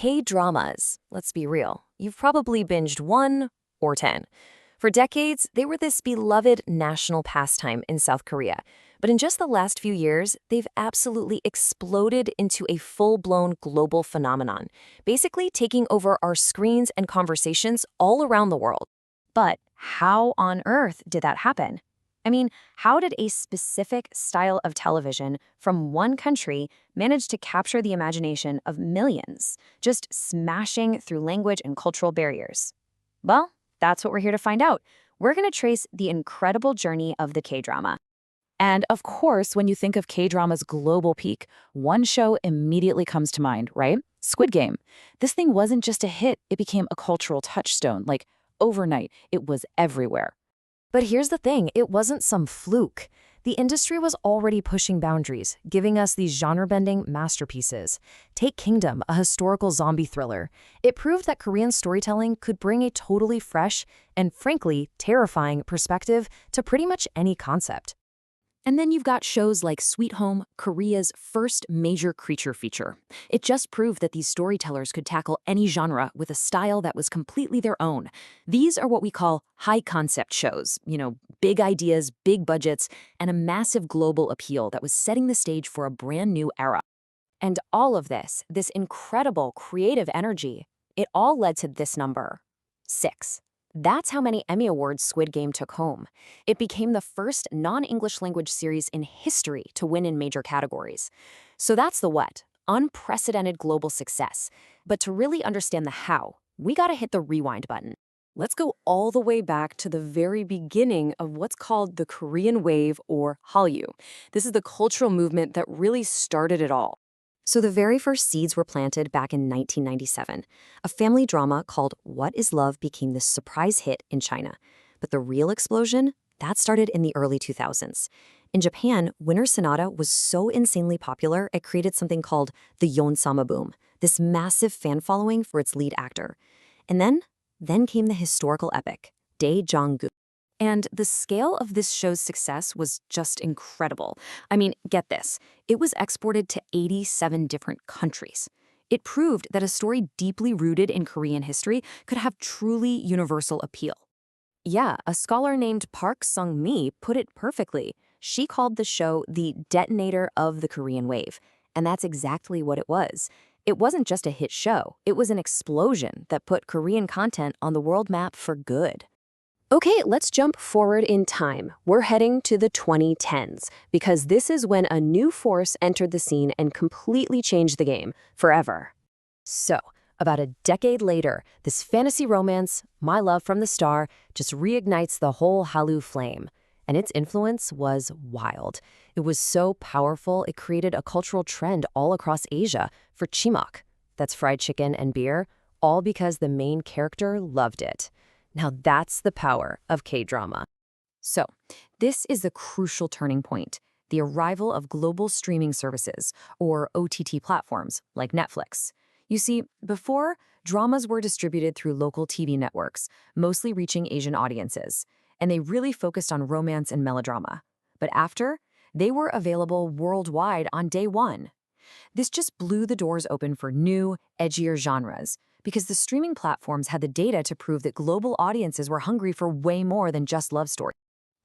K-dramas. Let's be real. You've probably binged 1 or 10. For decades, they were this beloved national pastime in South Korea. But in just the last few years, they've absolutely exploded into a full-blown global phenomenon, basically taking over our screens and conversations all around the world. But how on earth did that happen? I mean, how did a specific style of television from one country manage to capture the imagination of millions, just smashing through language and cultural barriers? Well, that's what we're here to find out. We're going to trace the incredible journey of the K-drama. And of course, when you think of K-drama's global peak, one show immediately comes to mind, right? Squid Game. This thing wasn't just a hit, it became a cultural touchstone. Like, overnight, it was everywhere. But here's the thing, it wasn't some fluke. The industry was already pushing boundaries, giving us these genre-bending masterpieces. Take Kingdom, a historical zombie thriller. It proved that Korean storytelling could bring a totally fresh and, frankly, terrifying perspective to pretty much any concept. And then you've got shows like Sweet Home, Korea's first major creature feature. It just proved that these storytellers could tackle any genre with a style that was completely their own. These are what we call high-concept shows, big ideas, big budgets, and a massive global appeal that was setting the stage for a brand new era. And all of this incredible creative energy, it all led to this number, 6. That's how many Emmy Awards Squid Game took home. It became the first non-English language series in history to win in major categories. So that's the what, unprecedented global success. But to really understand the how, we gotta hit the rewind button. Let's go all the way back to the very beginning of what's called the Korean wave or Hallyu. This is the cultural movement that really started it all. So the very first seeds were planted back in 1997. A family drama called What is Love became this surprise hit in China. But the real explosion, that started in the early 2000s. In Japan, Winter Sonata was so insanely popular, it created something called the Yonsama boom, this massive fan following for its lead actor. And then came the historical epic, Daejang-gu. And the scale of this show's success was just incredible. I mean, get this. It was exported to 87 different countries. It proved that a story deeply rooted in Korean history could have truly universal appeal. Yeah, a scholar named Park Sung-mi put it perfectly. She called the show the detonator of the Korean wave. And that's exactly what it was. It wasn't just a hit show. It was an explosion that put Korean content on the world map for good. Okay, let's jump forward in time. We're heading to the 2010s, because this is when a new force entered the scene and completely changed the game, forever. So, about a decade later, this fantasy romance, My Love from the Star, just reignites the whole Hallyu flame. And its influence was wild. It was so powerful, it created a cultural trend all across Asia for K-MOOC. That's fried chicken and beer, all because the main character loved it. Now that's the power of K-drama. So, this is the crucial turning point, the arrival of global streaming services, or OTT platforms, like Netflix. You see, before, dramas were distributed through local TV networks, mostly reaching Asian audiences, and they really focused on romance and melodrama. But after, they were available worldwide on day one. This just blew the doors open for new, edgier genres, because the streaming platforms had the data to prove that global audiences were hungry for way more than just love stories.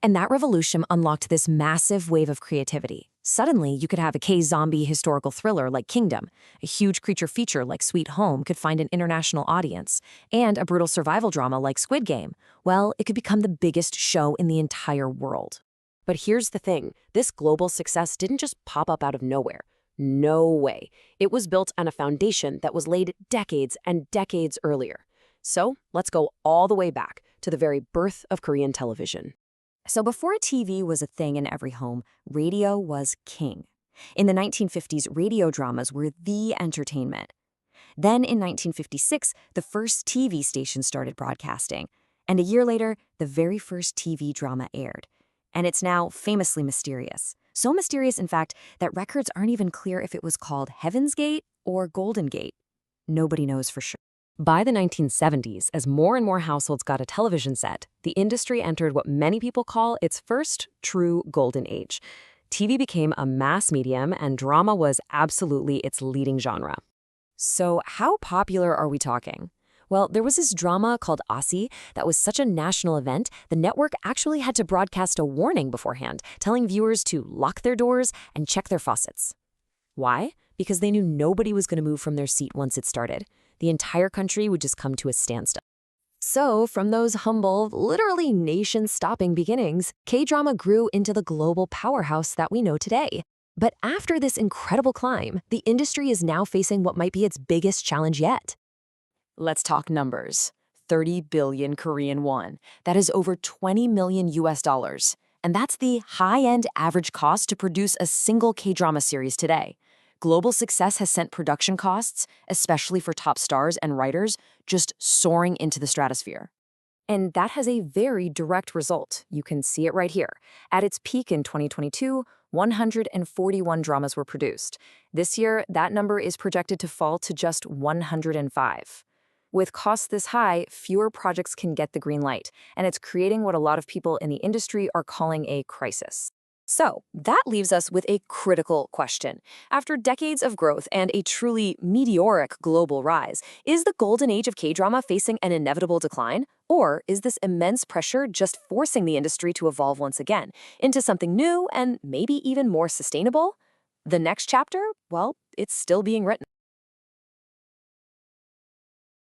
And that revolution unlocked this massive wave of creativity. Suddenly, you could have a K-zombie historical thriller like Kingdom, a huge creature feature like Sweet Home could find an international audience, and a brutal survival drama like Squid Game. Well, it could become the biggest show in the entire world. But here's the thing, this global success didn't just pop up out of nowhere. No way. It was built on a foundation that was laid decades and decades earlier. So let's go all the way back to the very birth of Korean television. So before TV was a thing in every home, radio was king. In the 1950s, radio dramas were the entertainment. Then in 1956, the first TV station started broadcasting. And a year later, the very first TV drama aired. And it's now famously mysterious. So mysterious, in fact, that records aren't even clear if it was called Heaven's Gate or Golden Gate. Nobody knows for sure. By the 1970s, as more and more households got a television set, the industry entered what many people call its first true golden age. TV became a mass medium, and drama was absolutely its leading genre. So how popular are we talking? Well, there was this drama called Aussie that was such a national event, the network actually had to broadcast a warning beforehand, telling viewers to lock their doors and check their faucets. Why? Because they knew nobody was going to move from their seat once it started. The entire country would just come to a standstill. So, from those humble, literally nation-stopping beginnings, K-drama grew into the global powerhouse that we know today. But after this incredible climb, the industry is now facing what might be its biggest challenge yet. Let's talk numbers. 30 billion Korean won. That is over 20 million US dollars. And that's the high-end average cost to produce a single K-drama series today. Global success has sent production costs, especially for top stars and writers, just soaring into the stratosphere. And that has a very direct result. You can see it right here. At its peak in 2022, 141 dramas were produced. This year, that number is projected to fall to just 105. With costs this high, fewer projects can get the green light, and it's creating what a lot of people in the industry are calling a crisis. So, that leaves us with a critical question. After decades of growth and a truly meteoric global rise, is the golden age of K-drama facing an inevitable decline? Or is this immense pressure just forcing the industry to evolve once again into something new and maybe even more sustainable? The next chapter, well, it's still being written.